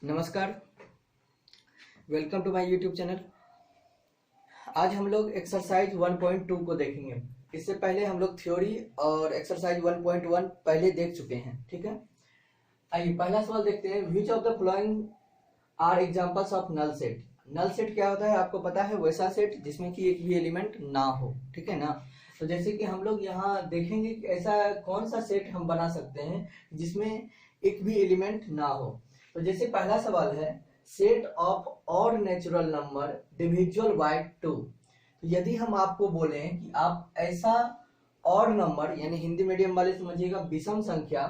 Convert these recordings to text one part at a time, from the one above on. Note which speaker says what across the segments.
Speaker 1: नमस्कार, welcome to my YouTube channel. आज हम लोग एक्सरसाइज 1.2 को देखेंगे। इससे पहले हम लोग थ्योरी और एक्सरसाइज 1.1 पहले देख चुके हैं, ठीक है। आइए पहला सवाल देखते हैं। Which of the following are examples of null set. Null set क्या होता है आपको पता है, वैसा सेट जिसमें कि एक भी एलिमेंट ना हो, ठीक है ना। तो जैसे कि हम लोग यहाँ देखेंगे कि ऐसा कौन सा सेट हम बना सकते हैं जिसमें एक भी एलिमेंट ना हो। तो जैसे पहला सवाल है, set of odd natural number divisible by 2। तो यदि हम आपको बोलें कि आप ऐसा ऑड नंबर, यानी हिंदी मीडियम वाले समझिएगा विषम संख्या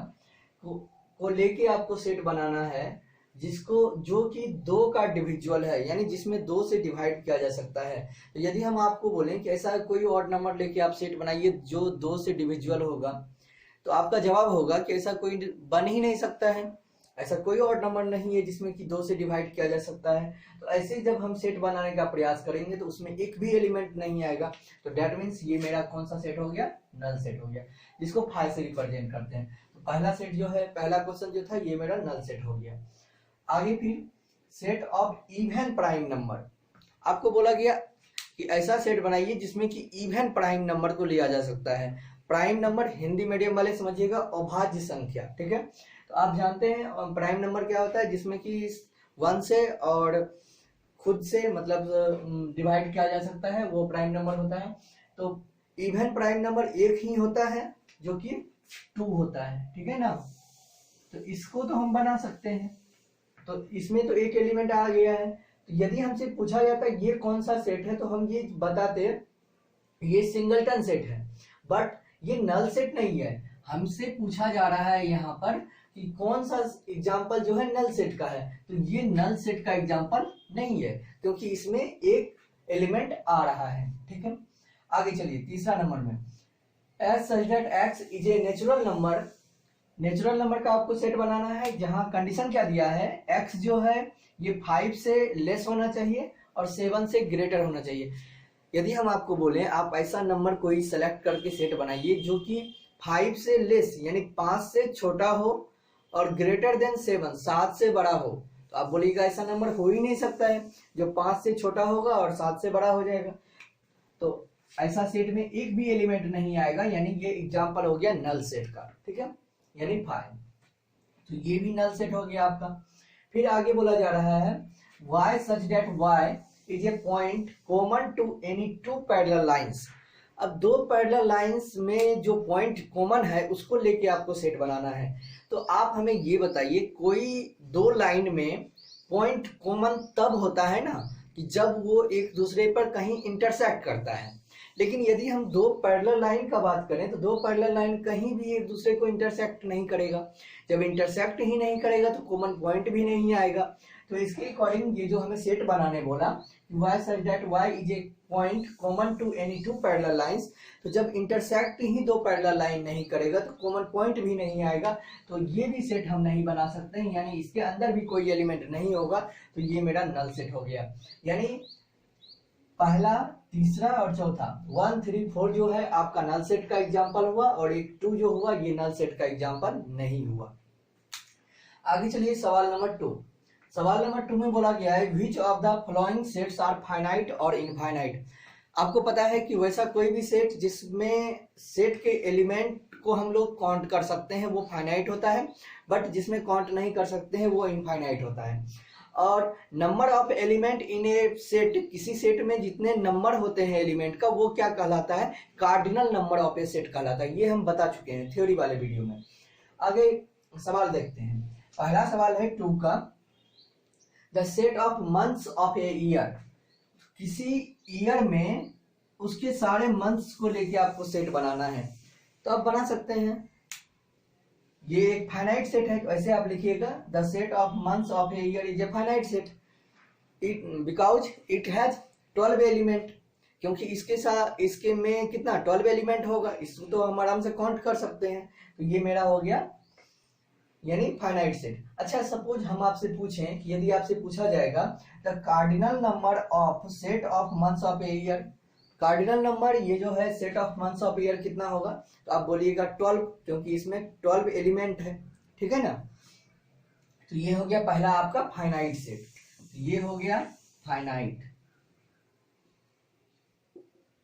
Speaker 1: को लेके आपको सेट बनाना है जिसको जो कि 2 का डिविजुअल है, यानी जिसमें 2 से डिवाइड किया जा सकता है। तो यदि हम आपको बोलें कि ऐसा कोई ऑड नंबर लेके आप सेट बनाइए जो 2 से डिविजुअल होगा, तो आपका जवाब होगा कि ऐसा कोई बन ही नहीं सकता है। ऐसा कोई और नंबर नहीं है जिसमें कि 2 से डिवाइड किया जा सकता है। तो ऐसे जब हम सेट बनाने का प्रयास करेंगे तो उसमें एक भी एलिमेंट नहीं आएगा। तो डेट मीन्स ये मेरा कौन सा सेट हो गया, नल सेट हो गया, जिसको 5 से रिप्रेजेंट करते हैं। तो पहला सेट जो है, पहला क्वेश्चन जो था ये मेरा नल सेट हो गया। आगे फिर set of even prime number, आपको बोला गया कि ऐसा सेट बनाइए जिसमें कि इवन प्राइम नंबर को लिया जा सकता है। प्राइम नंबर हिंदी मीडियम वाले समझिएगा अभाज्य संख्या, ठीक है। तो आप जानते हैं प्राइम नंबर क्या होता है, जिसमें कि 1 से और खुद से मतलब डिवाइड किया जा सकता है, वो प्राइम नंबर होता है। तो इवन प्राइम नंबर एक ही होता है जो कि 2 होता है, ठीक है ना। तो इसको तो हम बना सकते हैं। तो इसमें तो एक एलिमेंट आ गया है। तो यदि हमसे पूछा जाता है ये कौन सा सेट है, तो हम ये बताते ये सिंगलटन सेट है, बट ये नल सेट नहीं है। हमसे पूछा जा रहा है यहाँ पर कि कौन सा एग्जाम्पल जो है नल सेट का है। तो ये नल सेट का एग्जाम्पल नहीं है क्योंकि इसमें एक एलिमेंट आ रहा है, ठीक है। आगे चलिए तीसरा नंबर में, as such that x is a natural number. Natural number का आपको सेट बनाना है जहां कंडीशन क्या दिया है, x जो है ये 5 से लेस होना चाहिए और 7 से ग्रेटर होना चाहिए। यदि हम आपको बोलें आप ऐसा नंबर कोई सेलेक्ट करके सेट बनाइए जो कि 5 से लेस यानी 5 से छोटा हो और ग्रेटर देन 7 से बड़ा हो, तो आप बोलिएगा ऐसा नंबर हो ही नहीं सकता है जो 5 से छोटा होगा और 7 से बड़ा हो जाएगा। तो ऐसा सेट में एक भी एलिमेंट नहीं आएगा, यानी ये एग्जाम्पल हो गया नल सेट का, ठीक है, यानी 5। तो ये भी नल सेट हो गया आपका। फिर आगे बोला जा रहा है y such that y is a point common to any 2 parallel lines। अब 2 पैरेलल लाइंस में जो पॉइंट कॉमन है उसको लेके आपको सेट बनाना है। तो आप हमें ये बताइए, कोई 2 लाइन में पॉइंट कॉमन तब होता है ना कि जब वो एक दूसरे पर कहीं इंटरसेक्ट करता है। लेकिन यदि हम 2 पैरेलल लाइन का बात करें तो 2 पैरेलल लाइन कहीं भी एक दूसरे को इंटरसेक्ट नहीं करेगा। जब इंटरसेक्ट ही नहीं करेगा तो कॉमन पॉइंट भी नहीं आएगा। तो इसके अकॉर्डिंग ये जो हमें सेट बनाने बोला, y such that y is a point common to any 2 parallel lines। तो जब इंटरसेक्ट ही 2 पैरेलल लाइन नहीं करेगा तो कॉमन पॉइंट भी नहीं आएगा। तो ये भी सेट हम नहीं बना सकते हैं, यानी इसके अंदर भी कोई एलिमेंट नहीं होगा। तो ये मेरा नल सेट हो गया। यानी पहला, तीसरा और चौथा 1, 3, 4 जो है आपका नल सेट का एग्जाम्पल हुआ और एक 2 जो हुआ ये नल सेट का एग्जाम्पल नहीं हुआ। आगे चलिए सवाल नंबर 2। सवाल नंबर 2 में बोला गया है which of the following sets are finite और इनफाइनाइट। आपको पता है कि वैसा कोई भी सेट जिसमें सेट के एलिमेंट को हम लोग काउंट कर सकते हैं वो फाइनाइट होता है, बट जिसमें काउंट नहीं कर सकते हैं वो इनफाइनाइट होता है। और number of element in A set, किसी सेट में जितने नंबर होते हैं एलिमेंट का वो क्या कहलाता है, cardinal number of A set कहलाता है। ये हम बता चुके हैं थ्योरी वाले वीडियो में। आगे सवाल देखते हैं। पहला सवाल है 2 का, the set of months of a year. किसी ईयर में उसके सारे मंथ्स को लेके आपको सेट बनाना है। तो आप बना सकते हैं, ये एक फाइनाइट सेट है। ऐसे आप लिखिएगा the set of months of a year is a finite set it because it has 12 element. क्योंकि इसके साथ इसके में कितना 12 एलिमेंट होगा, इसको तो हम आराम से काउंट कर सकते हैं। तो ये मेरा हो गया यानी फाइनाइट सेट। अच्छा, सपोज हम आपसे पूछें कि यदि आपसे पूछा जाएगा the cardinal number of set of months of a year, cardinal number ये जो है set of months of year कितना होगा, तो आप बोलिएगा 12, क्योंकि इसमें 12 एलिमेंट है, ठीक है ना। तो ये हो गया पहला आपका फाइनाइट सेट, तो ये हो गया फाइनाइट,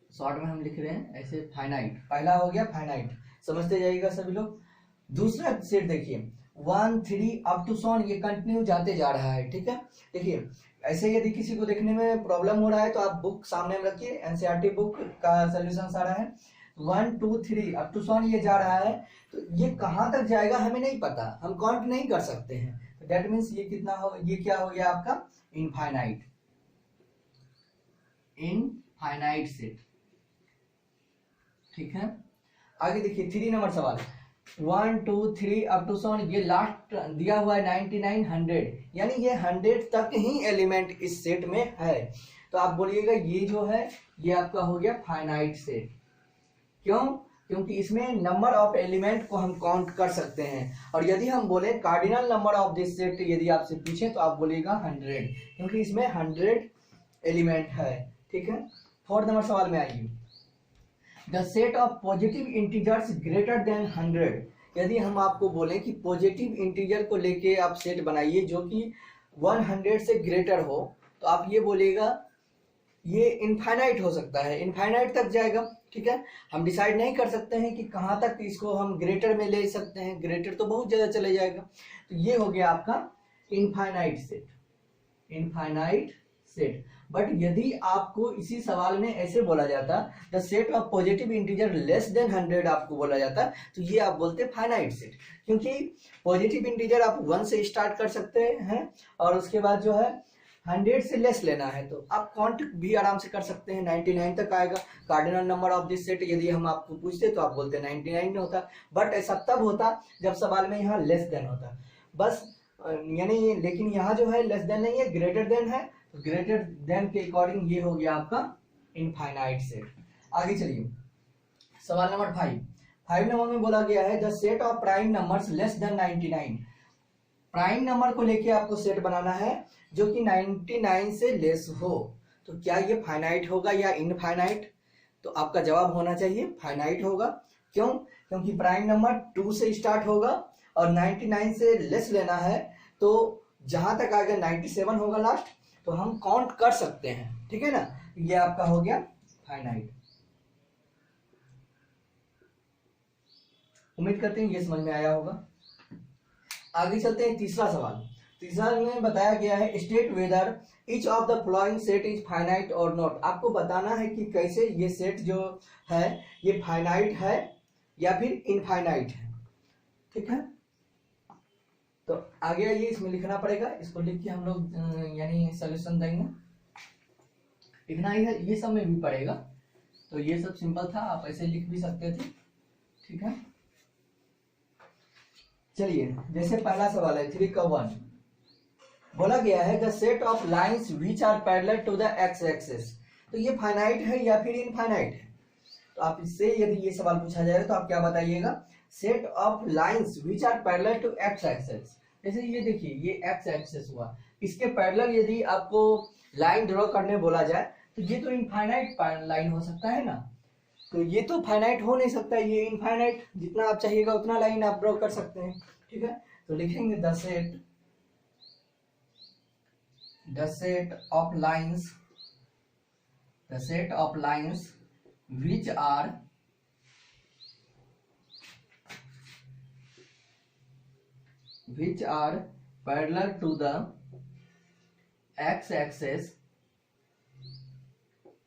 Speaker 1: शॉर्ट में हम लिख रहे हैं ऐसे फाइनाइट, पहला हो गया फाइनाइट, समझते जाइएगा सभी लोग। दूसरा सेट देखिए 1 3 अप टू सॉन, ये कंटिन्यू जाते जा रहा है, ठीक है। देखिए ऐसे यदि किसी को देखने में प्रॉब्लम हो रहा है तो आप बुक सामने में रखिए, एनसीईआरटी बुक का सोल्यूशन सारा है। 1 2 3 अप टू सॉन ये जा रहा है, तो ये कहाँ तक जाएगा हमें नहीं पता, हम काउंट नहीं कर सकते हैं, तो दैट मीन्स ये कितना हो, ये क्या हो गया आपका इनफाइनाइट, इनफाइनाइट सेट, ठीक है। आगे देखिए 3 नंबर सवाल, 1 2 3 अप टू सॉन, ये लास्ट दिया हुआ है 99 100, यानी ये 100 तक ही एलिमेंट इस सेट में है, तो आप बोलिएगा ये जो है ये आपका हो गया फाइनाइट सेट। क्यों? क्योंकि इसमें नंबर ऑफ एलिमेंट को हम काउंट कर सकते हैं, और यदि हम बोले cardinal number of this set यदि आपसे पूछे तो आप बोलिएगा 100, क्योंकि इसमें 100 एलिमेंट है, ठीक है। 4 नंबर सवाल में आइए, the set of positive integers greater than 100, यदि हम आपको बोले कि पॉजिटिव इंटीजर को लेके आप सेट बनाइए जो कि 100 से ग्रेटर हो, तो आप ये बोलिएगा ये इनफाइनाइट हो सकता है, इनफाइनाइट तक जाएगा, ठीक है। हम डिसाइड नहीं कर सकते हैं कि कहाँ तक इसको हम ग्रेटर में ले सकते हैं, ग्रेटर तो बहुत ज़्यादा चले जाएगा, तो ये हो गया आपका infinite set, infinite set. But यदि आपको इसी सवाल में ऐसे बोला जाता the set of positive integer less than 100 आपको बोला जाता, तो ये आप बोलते फाइनाइट सेट, क्योंकि पॉजिटिव इंटीजर आप 1 से स्टार्ट कर सकते हैं और उसके बाद जो है 100 से लेस लेना है, तो आप काउंट भी आराम से कर सकते हैं, 99 तक आएगा। Cardinal number of this set यदि हम आपको पूछते तो आप बोलते 99 नहीं होता, बट ऐसा तब होता जब सवाल में यहाँ लेस देन होता, बस यानी, लेकिन यहाँ जो है लेस देन नहीं है, ग्रेटर देन है, तो ग्रेटर देन के अकॉर्डिंग ये हो गया आपका इनफाइनाइट सेट। आगे चलिए सवाल नंबर 5 नंबर में बोला गया है the set of prime numbers less than 99, prime number को लेके आपको सेट बनाना है जो कि 99 से लेस हो, तो क्या ये फाइनाइट होगा या इनफाइनाइट? तो आपका जवाब होना चाहिए फाइनाइट होगा। क्यों? क्योंकि प्राइम नंबर 2 से स्टार्ट होगा और 99 से लेस लेना है, तो जहां तक आएगा 97 होगा लास्ट, तो हम काउंट कर सकते हैं, ठीक है ना, ये आपका हो गया फाइनाइट। उम्मीद करते हैं ये समझ में आया होगा। आगे चलते हैं तीसरा सवाल, तीसरा में बताया गया है state whether each of the following set is finite और नॉट, आपको बताना है कि कैसे ये सेट जो है ये फाइनाइट है या फिर इनफाइनाइट है, ठीक है। तो आगे आइए इसमें लिखना पड़ेगा, इसको लिख के हम लोग यानी सॉल्यूशन देंगे, लिखना ही है, ये सब में भी पड़ेगा, तो ये सब सिंपल था, आप ऐसे लिख भी सकते थे, ठीक है। चलिए जैसे पहला सवाल है 3 का 1, बोला गया है the set of lines which are parallel to the x axis, तो ये फाइनाइट है या फिर इनफाइनाइट है? तो आप इससे यदि ये सवाल पूछा जाएगा तो आप क्या बताइएगा, set of lines which are parallel to x axis, जैसे ये देखिए ये एक्स एक्सिस हुआ, इसके पैरेलल यदि आपको लाइन ड्रॉ करने बोला जाए तो ये तो इनफाइनाइट लाइन हो सकता है ना, तो ये तो फाइनाइट हो नहीं सकता, ये इनफाइनाइट, जितना आप चाहिएगा उतना लाइन आप ड्रॉ कर सकते हैं, ठीक है। तो लिखेंगे the set of lines which are parallel to the x-axis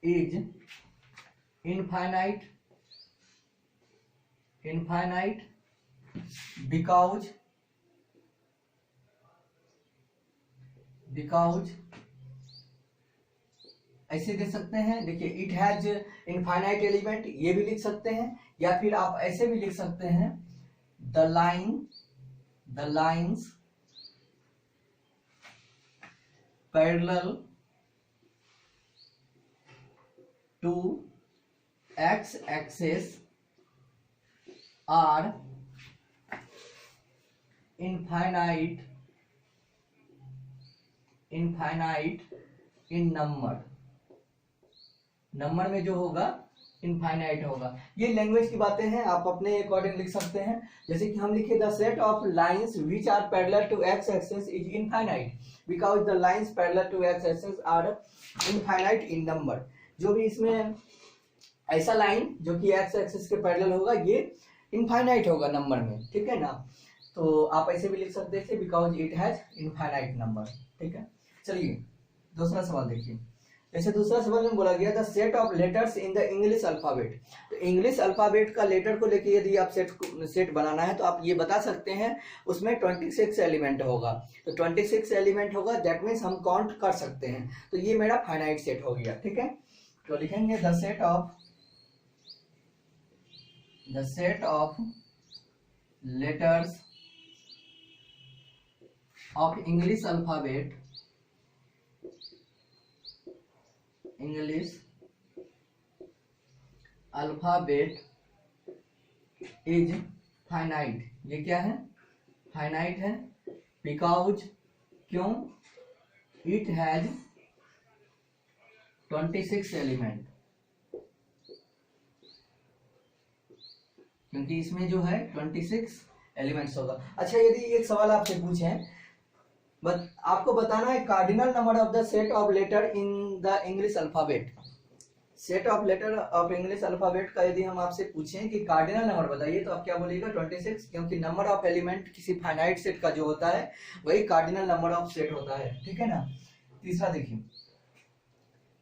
Speaker 1: is infinite because ऐसे दे सकते हैं, देखिए इट हैज इनफाइनाइट एलिमेंट, ये भी लिख सकते हैं, या फिर आप ऐसे भी लिख सकते हैं the lines parallel to x axis are infinite in number में जो होगा इनफाइनाइट होगा। ये लैंग्वेज की बातें हैं, आप अपने अकॉर्डिंग लिख सकते हैं। जैसे कि हम लिखे the set of lines which are parallel to x axis is infinite because the lines parallel to x axis are infinite in number. जो भी इसमें ऐसा लाइन जो कि एक्स एक्सिस के पैरेलल होगा ये इनफाइनाइट होगा नंबर में, ठीक है ना। तो आप ऐसे भी लिख सकते थे because it has infinite number, ठीक है। चलिए दूसरा सवाल देखिए। जैसे दूसरा सवाल में बोला गया the set of letters in the English alphabet. तो इंग्लिश अल्फाबेट का लेटर को लेके यदि आप सेट बनाना है तो आप ये बता सकते हैं उसमें 26 एलिमेंट होगा। तो 26 एलिमेंट होगा, दैट मीन्स हम काउंट कर सकते हैं। तो ये मेरा फाइनाइट सेट हो गया, ठीक है। तो लिखेंगे the set of letters of English alphabet is finite. ये क्या है? फाइनाइट है। बिकॉज क्यों? इट हैज 26 एलिमेंट, क्योंकि इसमें जो है 26 एलिमेंट्स होगा। अच्छा, यदि एक सवाल आपसे पूछें, आपको बताना है cardinal number of the set of letter in the English alphabet. Set of letter of English alphabet का यदि हम आपसे पूछें कि कार्डिनल नंबर बताइए तो आप क्या बोलिएगा? 26, क्योंकि नंबर ऑफ एलिमेंट किसी फाइनाइट सेट का जो होता है वही कार्डिनल नंबर ऑफ सेट होता है, ठीक है ना। तीसरा देखिए,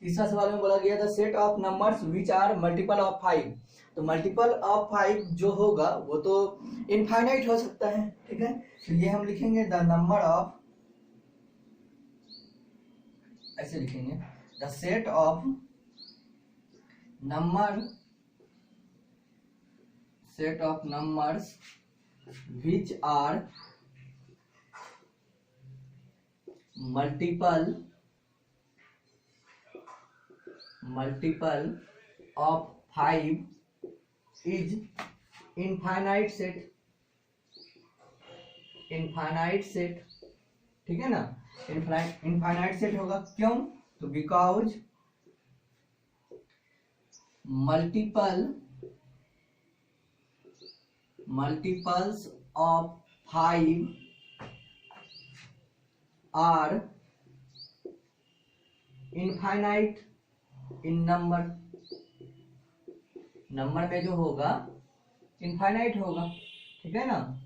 Speaker 1: तीसरा सवाल में बोला गया the set of numbers which are multiple of 5। तो मल्टीपल ऑफ 5 जो होगा वो तो इनफाइनाइट हो सकता है, ठीक है। तो ये हम लिखेंगे द नंबर ऑफ, ऐसे लिखेंगे the set of numbers which are multiple of 5 is infinite set, ठीक है ना। इनफाइनाइट सेट होगा, क्यों? तो because multiples of 5 are infinite in number में जो होगा इनफाइनाइट होगा, ठीक है ना।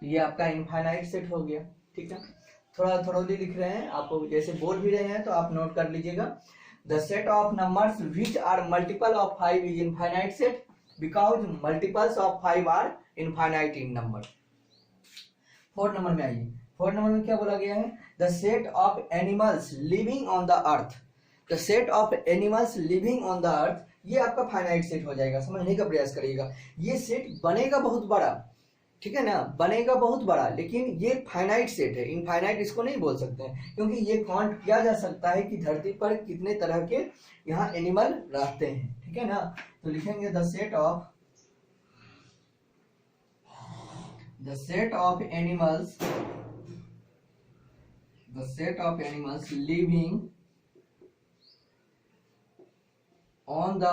Speaker 1: ये आपका इनफाइनाइट सेट हो गया, ठीक है। थोड़ा थोड़ी लिख रहे हैं, आपको जैसे बोल भी रहे हैं तो आप नोट कर लीजिएगा। The set of numbers which are multiple of 5 is infinite set because multiples of 5 are infinite in number. 4 number में आइए। 4 नंबर में क्या बोला गया है? The set of animals living on the earth. The set of animals living on the earth, ये आपका finite set हो जाएगा। समझने का प्रयास करिएगा। ये सेट बनेगा बहुत बड़ा, ठीक है ना, बनेगा बहुत बड़ा, लेकिन ये फाइनाइट सेट है। इनफाइनाइट इसको नहीं बोल सकते हैं, क्योंकि ये काउंट किया जा सकता है कि धरती पर कितने तरह के यहाँ एनिमल रहते हैं, ठीक है ना। तो लिखेंगे the set of animals living on the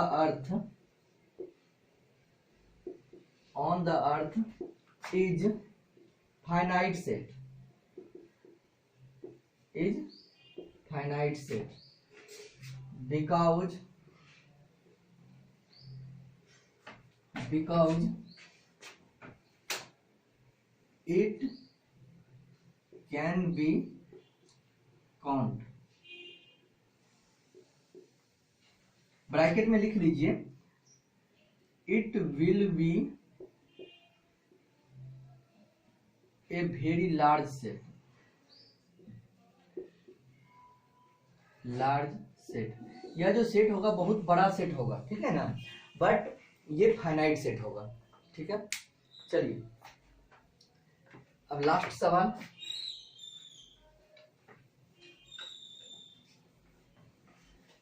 Speaker 1: earth is finite set, because it can be count। Bracket में लिख लीजिए it will be a very large set, यह जो सेट होगा बहुत बड़ा सेट होगा, ठीक है ना, बट ये फाइनाइट सेट होगा, ठीक है। चलिए अब लास्ट सवाल।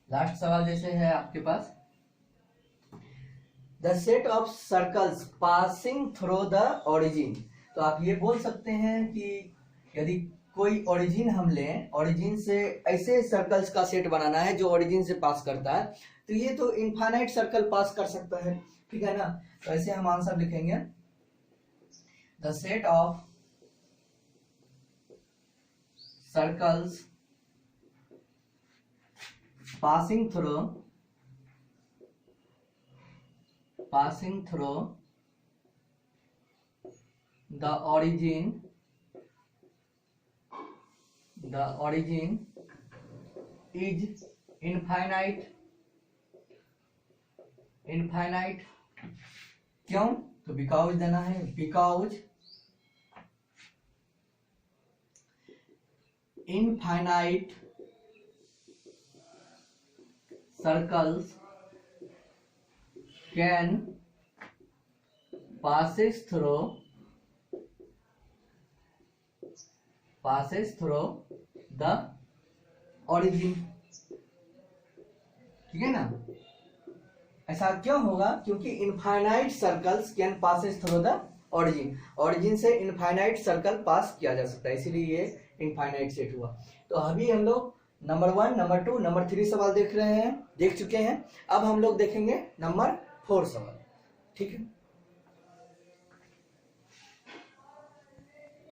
Speaker 1: लास्ट सवाल जैसे है आपके पास, the set of circles passing through the origin. तो आप ये बोल सकते हैं कि यदि कोई ओरिजिन हम लें, ओरिजिन से ऐसे सर्कल्स का सेट बनाना है जो ओरिजिन से पास करता है, तो ये तो इनफाइनाइट सर्कल पास कर सकता है, ठीक है ना। तो ऐसे हम आंसर लिखेंगे, the set of circles passing through the origin is infinite। क्यों? तो बिकॉज देना है, because infinite circles can passes through the origin, ठीक है ना। ऐसा क्यों होगा? क्योंकि infinite circles can passes through the origin, origin से इनफाइनाइट सर्कल पास किया जा सकता है, इसीलिए ये इनफाइनाइट सेट हुआ। तो अभी हम लोग नंबर 1, नंबर 2, नंबर 3 सवाल देख चुके हैं। अब हम लोग देखेंगे नंबर 4 सवाल, ठीक है।